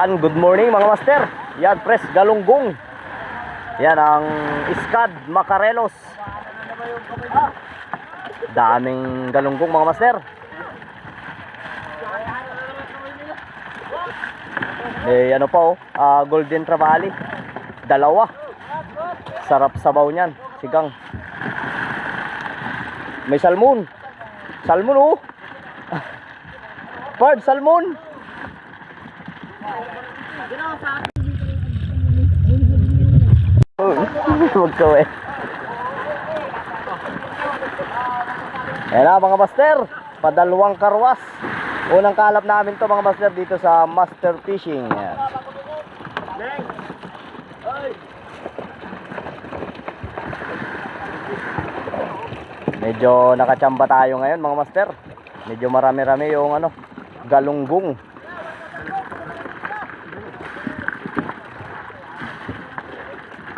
Good morning mga master. Yan, press galunggong. Yan ang Iskad Macarelos. Daming galunggong mga master. Eh ano pa Golden Trevally. Dalawa. Sarap sabaw niyan, sigang. May salmon. Salmon Bird, salmon. Huwag ka Yan na mga master, padalawang karwas. Unang kalap namin to mga master dito sa Master Fishing. Yan. Medyo nakachamba tayo ngayon mga master. Medyo marami-rami yung galunggong.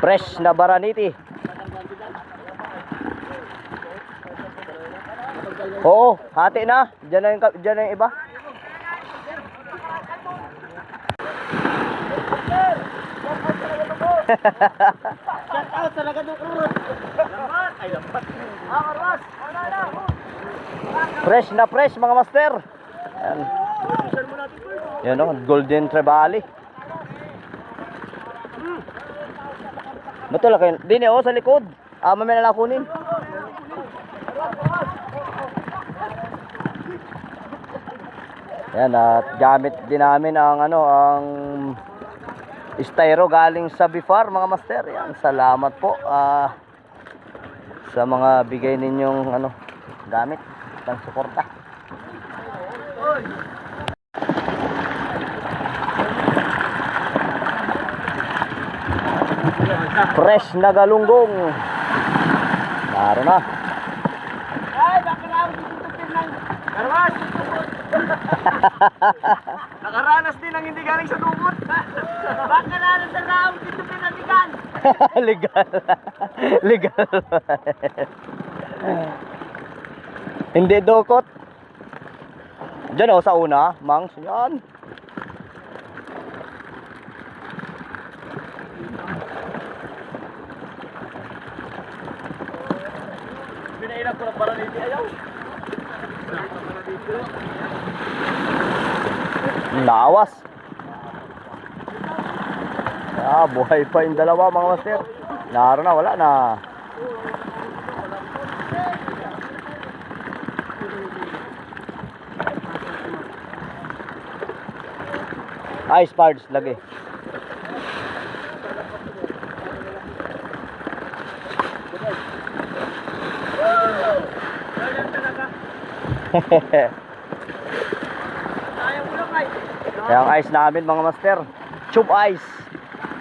Fresh na baraniti. Oo, hati na. Diyan na yung iba. Shout out sa lagadong urot. Lambat. Ay, lambat. Karwas. Fresh na fresh mga master. Yan. Yan Golden Trevally. Betul kayo. Dini sa likod. Mamaya na lang kunin. Yan, at gamit din namin ang ang styro galing sa Bifar mga master. Yan, salamat po sa mga bigay ninyong gamit pang suporta. Fresh na galunggong. Naroon na. Ay, baka lang tutupin ng karwas. Nakaranas din ang hindi galing sa tubot. Baka lang sa raong tutupin ng tigan. Legal. Legal. Hindi dokot. Diyan sa una, mangs. Yan. Pinainap ko ng baraniti ayaw. Lawas. Buhay pa yung dalawa mga master. Naroon na, wala na. Ice parts lagi. Yung ice namin mga master, tube ice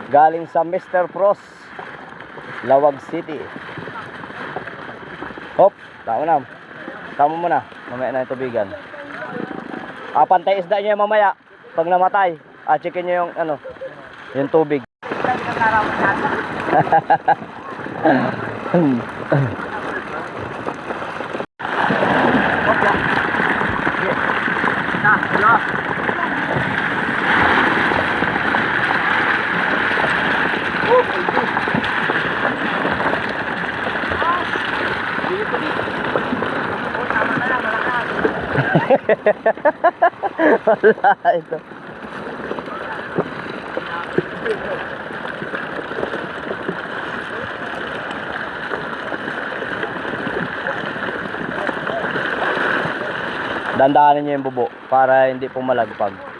galing sa Mr. Frost, Lawag City. Hop, tama mo na, mamaya na yung tubigan. Pantay isda niya mamaya pag namatay. Checkin niyo yung yung tubig. Wala ito. Dandahanin niyo yung bubo para hindi pumalagpag.